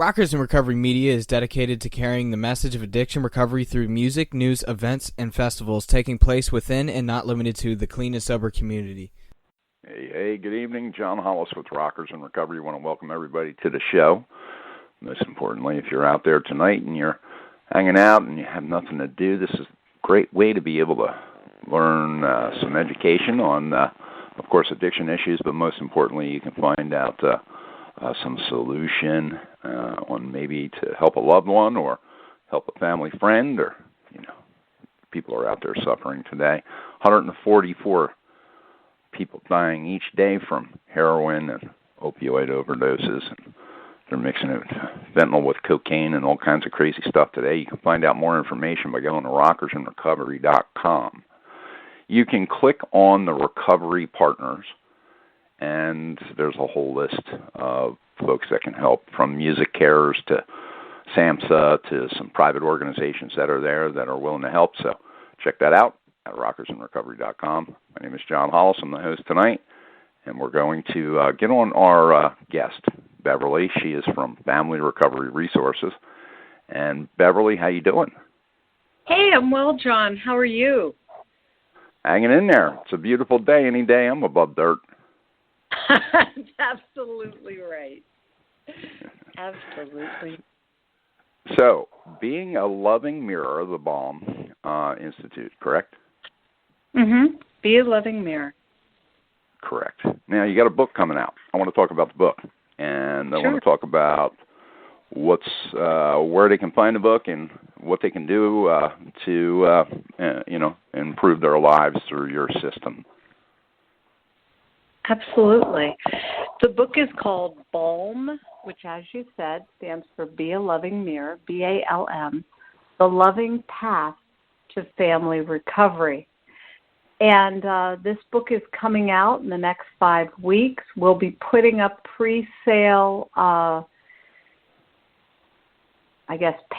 Rockers in Recovery Media is dedicated to carrying the message of addiction recovery through music, news, events, and festivals taking place within and not limited to the clean and sober community. Hey, good evening. John Hollis with Rockers in Recovery. I want to welcome everybody to the show. Most importantly, if you're out there tonight and you're hanging out and you have nothing to do, this is a great way to be able to learn some education on, of course, addiction issues, but most importantly, you can find out some solution on maybe to help a loved one or help a family friend, or, people are out there suffering today. 144 people dying each day from heroin and opioid overdoses. And they're mixing it with fentanyl with cocaine and all kinds of crazy stuff today. You can find out more information by going to rockersinrecovery.com. You can click on the recovery partners, and there's a whole list of folks that can help, from music carers to SAMHSA to some private organizations that are there that are willing to help. So check that out at rockersinrecovery.com. My name is John Hollis. I'm the host tonight, and we're going to get on our guest, Beverly. She is from Family Recovery Resources. And Beverly, how you doing? Hey, I'm well, John. How are you? Hanging in there. It's a beautiful day. Any day I'm above dirt. That's absolutely right. Absolutely. So, being a loving mirror of the BALM Institute, correct? Mm-hmm. Be a loving mirror. Correct. Now, you got a book coming out. I want to talk about the book, and I want to talk about where they can find the book and what they can do to improve their lives through your system. Absolutely. The book is called BALM, which, as you said, stands for Be a Loving Mirror, BALM, The Loving Path to Family Recovery. And this book is coming out in the next 5 weeks. We'll be putting up pre-sale,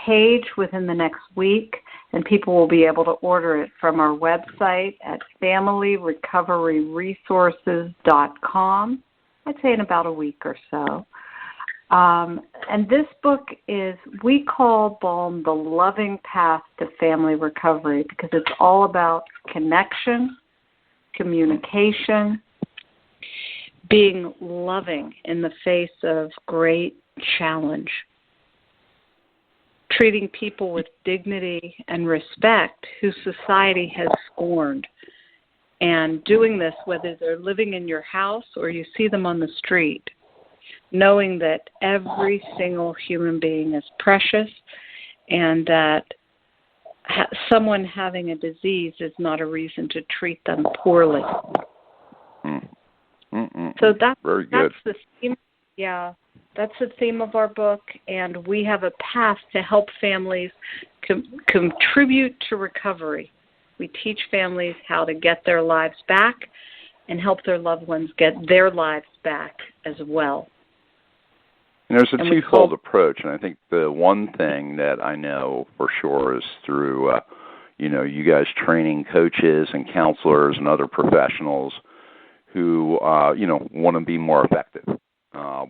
page within the next week, and people will be able to order it from our website at familyrecoveryresources.com. I'd say in about a week or so. And this book we call BALM the Loving Path to Family Recovery, because it's all about connection, communication, being loving in the face of great challenge, treating people with dignity and respect who society has scorned, and doing this whether they're living in your house or you see them on the street, knowing that every single human being is precious and that someone having a disease is not a reason to treat them poorly. So that's the theme. Yeah, that's the theme of our book, and we have a path to help families contribute to recovery. We teach families how to get their lives back and help their loved ones get their lives back as well. And there's a twofold approach, and I think the one thing that I know for sure is through, you guys training coaches and counselors and other professionals who, want to be more effective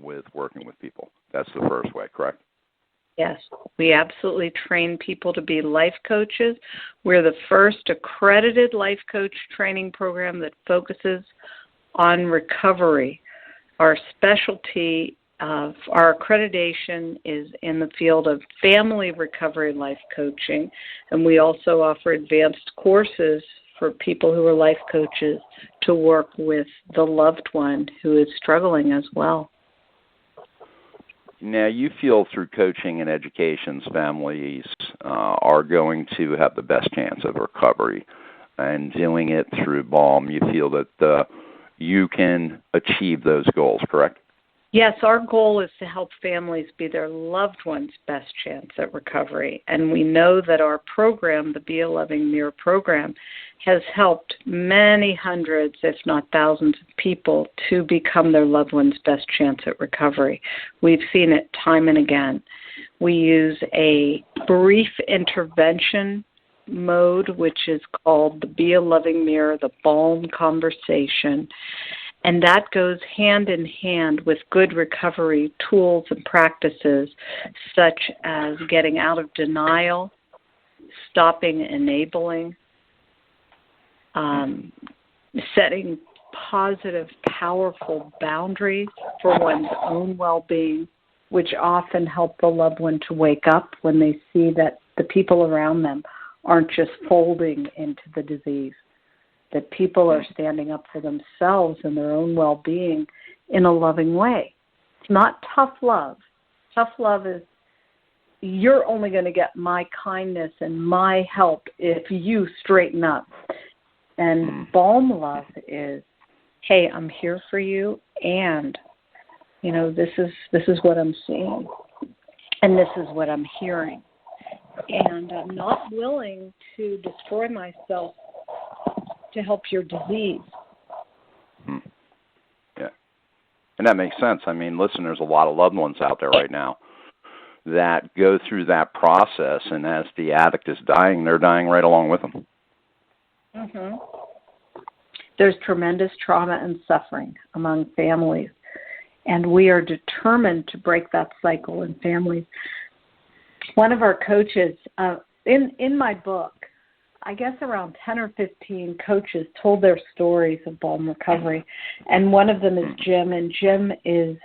with working with people. That's the first way, correct? Yes, we absolutely train people to be life coaches. We're the first accredited life coach training program that focuses on recovery. Our specialty of our accreditation is in the field of family recovery life coaching, and we also offer advanced courses for people who are life coaches to work with the loved one who is struggling as well. Now, you feel through coaching and education, families are going to have the best chance of recovery. And doing it through BALM, you feel that you can achieve those goals, correct? Yes, our goal is to help families be their loved one's best chance at recovery. And we know that our program, the Be a Loving Mirror program, has helped many hundreds, if not thousands of people to become their loved one's best chance at recovery. We've seen it time and again. We use a brief intervention mode, which is called the Be a Loving Mirror, the BALM conversation. And that goes hand in hand with good recovery tools and practices, such as getting out of denial, stopping enabling, setting positive, powerful boundaries for one's own well-being, which often help the loved one to wake up when they see that the people around them aren't just folding into the disease, that people are standing up for themselves and their own well-being in a loving way. It's not tough love. Tough love is, you're only going to get my kindness and my help if you straighten up. And BALM love is, hey, I'm here for you, and this is what I'm seeing, and this is what I'm hearing, and I'm not willing to destroy myself to help your disease. Yeah, and that makes sense. I mean, listen, there's a lot of loved ones out there right now that go through that process, and as the addict is dying, they're dying right along with them. Mm-hmm. There's tremendous trauma and suffering among families, and we are determined to break that cycle in families. One of our coaches, in my book, I guess around 10 or 15 coaches told their stories of BALM recovery, and one of them is Jim, and Jim is,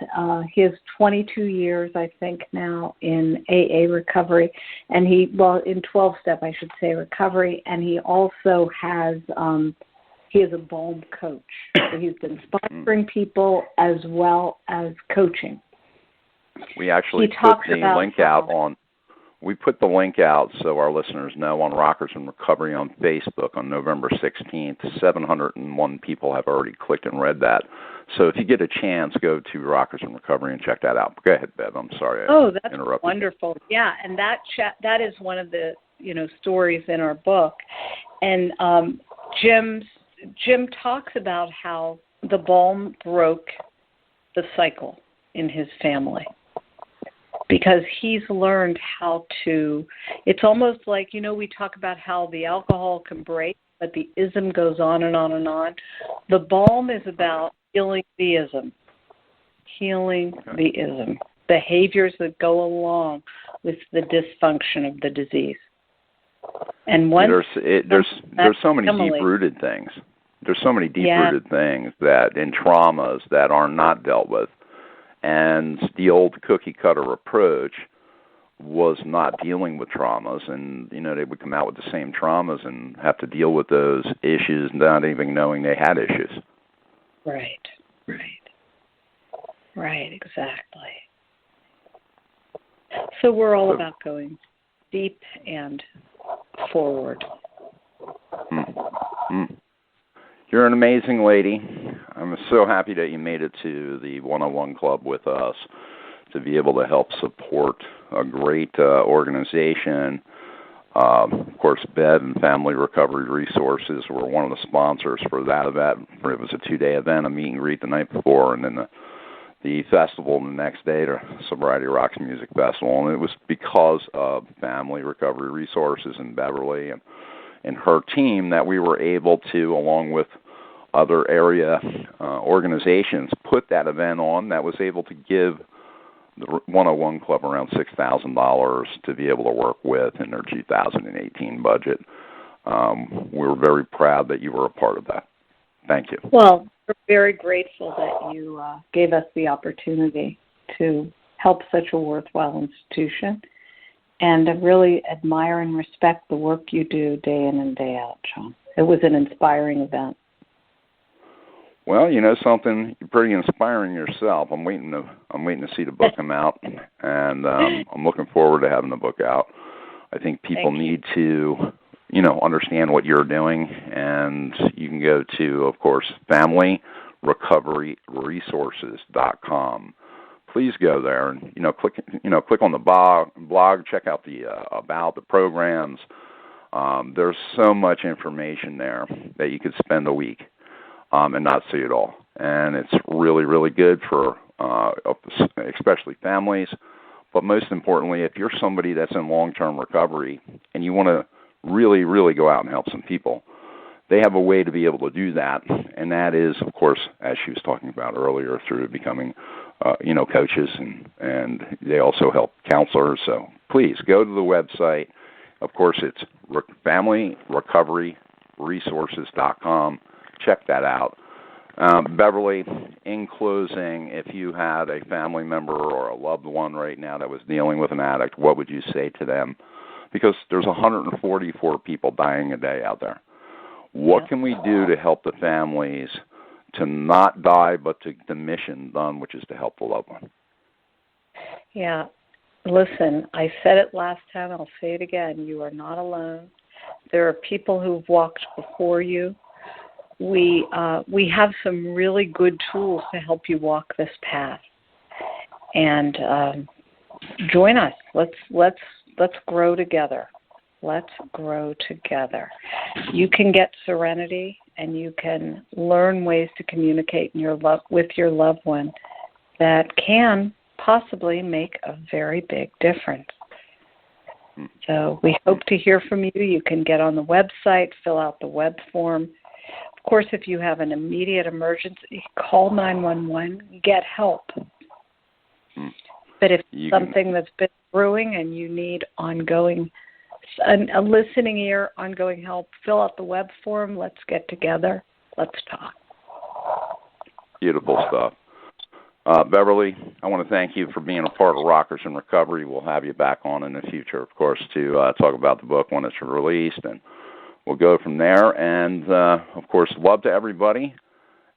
he has 22 years, I think, now in AA recovery, and in 12-step, I should say, recovery, and he also has, he is a BALM coach. So he's been sponsoring people as well as coaching. We actually put the link out on. We put the link out so our listeners know on Rockers in Recovery on Facebook on November 16th. 701 people have already clicked and read that. So if you get a chance, go to Rockers in Recovery and check that out. Go ahead, Bev. I'm sorry. That's wonderful. Yeah, and that is one of the stories in our book. And Jim talks about how the BALM broke the cycle in his family, because he's learned how to, it's almost like, we talk about how the alcohol can break, but the ism goes on and on and on. The BALM is about healing the ism, behaviors that go along with the dysfunction of the disease. And there's so many deep-rooted things. There's so many deep-rooted things that in traumas that are not dealt with. And the old cookie-cutter approach was not dealing with traumas, and they would come out with the same traumas and have to deal with those issues, not even knowing they had issues. Right, exactly. So we're all about going deep and forward. You're an amazing lady. I'm so happy that you made it to the 101 Club with us to be able to help support a great organization. Of course, Bev and Family Recovery Resources were one of the sponsors for that event. It was a 2-day event, a meet and greet the night before, and then the festival the next day, the Sobriety Rocks Music Festival. And it was because of Family Recovery Resources in Beverly and her team that we were able to, along with other area organizations, put that event on that was able to give the 101 Club around $6,000 to be able to work with in their 2018 budget. We were very proud that you were a part of that. Thank you. Well, we're very grateful that you gave us the opportunity to help such a worthwhile institution. And I really admire and respect the work you do day in and day out, John. It was an inspiring event. Well, something, you're pretty inspiring yourself. I'm waiting to see the book come out, and I'm looking forward to having the book out. I think people need to, understand what you're doing, and you can go to, of course, FamilyRecoveryResources.com. Please go there and click on the blog, check out the about the programs. There's so much information there that you could spend a week and not see it all. And it's really, really good for especially families. But most importantly, if you're somebody that's in long-term recovery and you want to really, really go out and help some people, they have a way to be able to do that, and that is, of course, as she was talking about earlier, through becoming, coaches, and they also help counselors. So please go to the website. Of course, it's FamilyRecoveryResources.com. Check that out. Beverly, in closing, if you had a family member or a loved one right now that was dealing with an addict, what would you say to them? Because there's 144 people dying a day out there. What can we do to help the families to not die, but to the mission done, which is to help the loved one? Yeah. Listen, I said it last time. I'll say it again. You are not alone. There are people who've walked before you. We have some really good tools to help you walk this path. And join us. Let's grow together. Let's grow together. You can get serenity, and you can learn ways to communicate with your loved one that can possibly make a very big difference. So we hope to hear from you. You can get on the website, fill out the web form. Of course, if you have an immediate emergency, call 911, get help. But if something that's been brewing and you need ongoing, a listening ear, ongoing help, fill out the web form. Let's get together. Let's talk. Beautiful stuff. Beverly, I want to thank you for being a part of Rockers in Recovery. We'll have you back on in the future, of course, to talk about the book when it's released, and we'll go from there. And, of course, love to everybody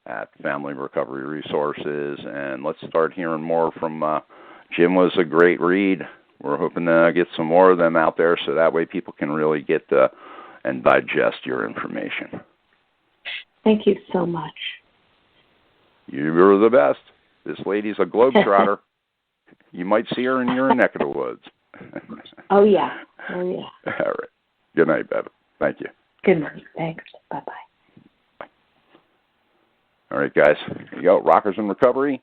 at Family Recovery Resources. And let's start hearing more from Jim. Was a great read. We're hoping to get some more of them out there so that way people can really get and digest your information. Thank you so much. You're the best. This lady's a globetrotter. You might see her in your neck of the woods. Oh, yeah. Oh, yeah. All right. Good night, Bev. Thank you. Good night. Thanks. Bye-bye. Bye. All right, guys. Here you go. Rockers in Recovery.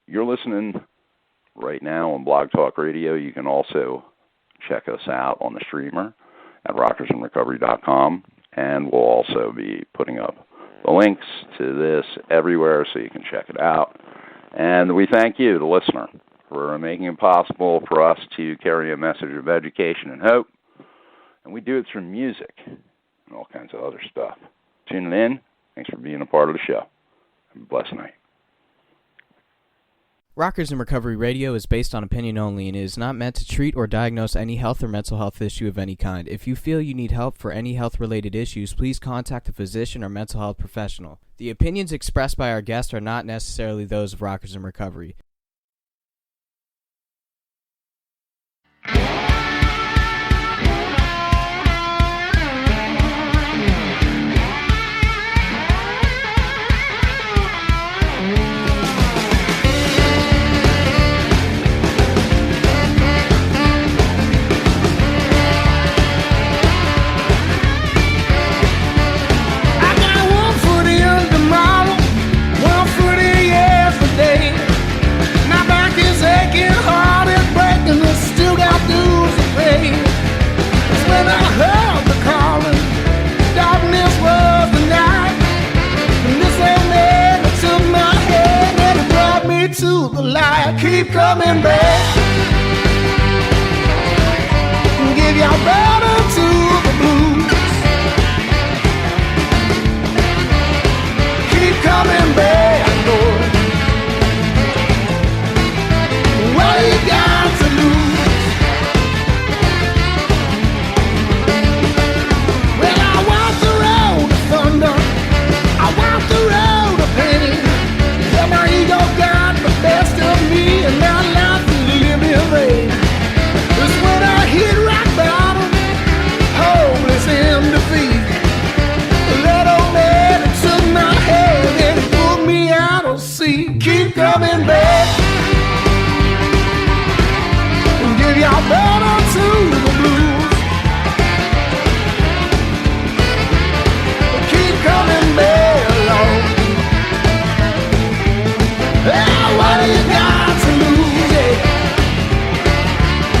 You're listening right now on Blog Talk Radio. You can also check us out on the streamer at rockersinrecovery.com, and we'll also be putting up the links to this everywhere so you can check it out. And we thank you, the listener, for making it possible for us to carry a message of education and hope. And we do it through music and all kinds of other stuff. Tuning in. Thanks for being a part of the show. Have a blessed night. Rockers in Recovery Radio is based on opinion only and is not meant to treat or diagnose any health or mental health issue of any kind. If you feel you need help for any health-related issues, please contact a physician or mental health professional. The opinions expressed by our guests are not necessarily those of Rockers in Recovery. To the light, keep coming back. Give your brother to the blues. Keep coming back, Lord. What you got to lose? Well, I walked the road of thunder. I walked the road of pain. Yeah, my ego got the best of me, and now life is living vain. It's when I hit rock bottom, hopeless in defeat. That old man that took my hand and he pulled me out of sea. Keep coming back and give your brother to the blues. Keep coming back, Lord. What do you got to lose, yeah?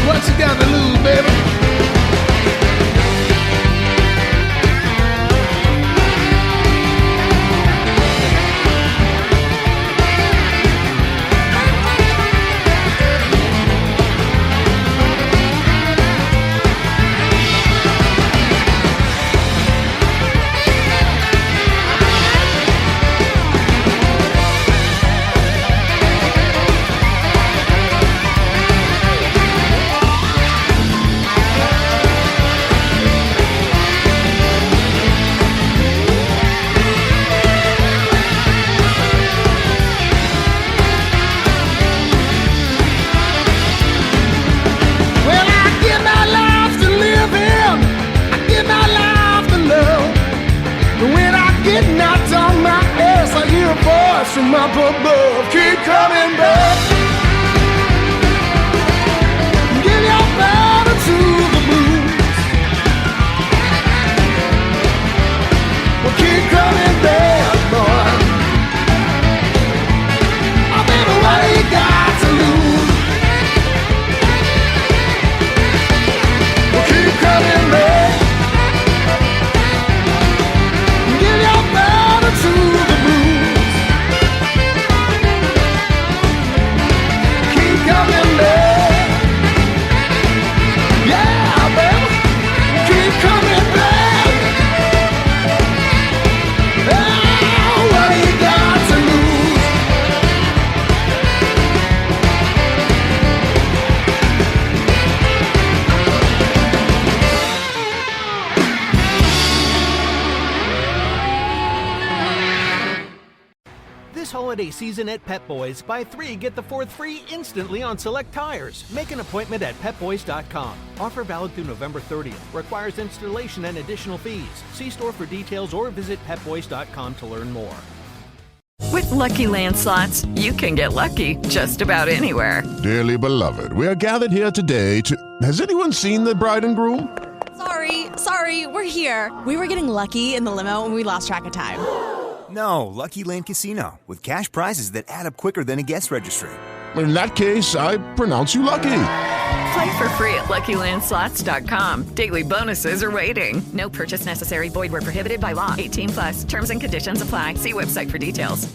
What you got to lose, baby? up above, keep coming back. Give your battle to the blues. Well, keep coming back, boy. Oh, baby, what do you got to lose? Well, keep coming back. Give your battle to the blues. Keep coming back. Yeah, baby, keep coming back. Oh, what do you got to lose? This holiday season at Pep Boys, buy 3, get the 4th free instantly on select tires. Make an appointment at PepBoys.com. Offer valid through November 30th. Requires installation and additional fees. See store for details or visit PepBoys.com to learn more. With Lucky Land Slots, you can get lucky just about anywhere. Dearly beloved, we are gathered here today to... Has anyone seen the bride and groom? Sorry, we're here. We were getting lucky in the limo and we lost track of time. No, Lucky Land Casino, with cash prizes that add up quicker than a guest registry. In that case, I pronounce you lucky. Play for free at LuckyLandSlots.com. Daily bonuses are waiting. No purchase necessary. Void where prohibited by law. 18+. Terms and conditions apply. See website for details.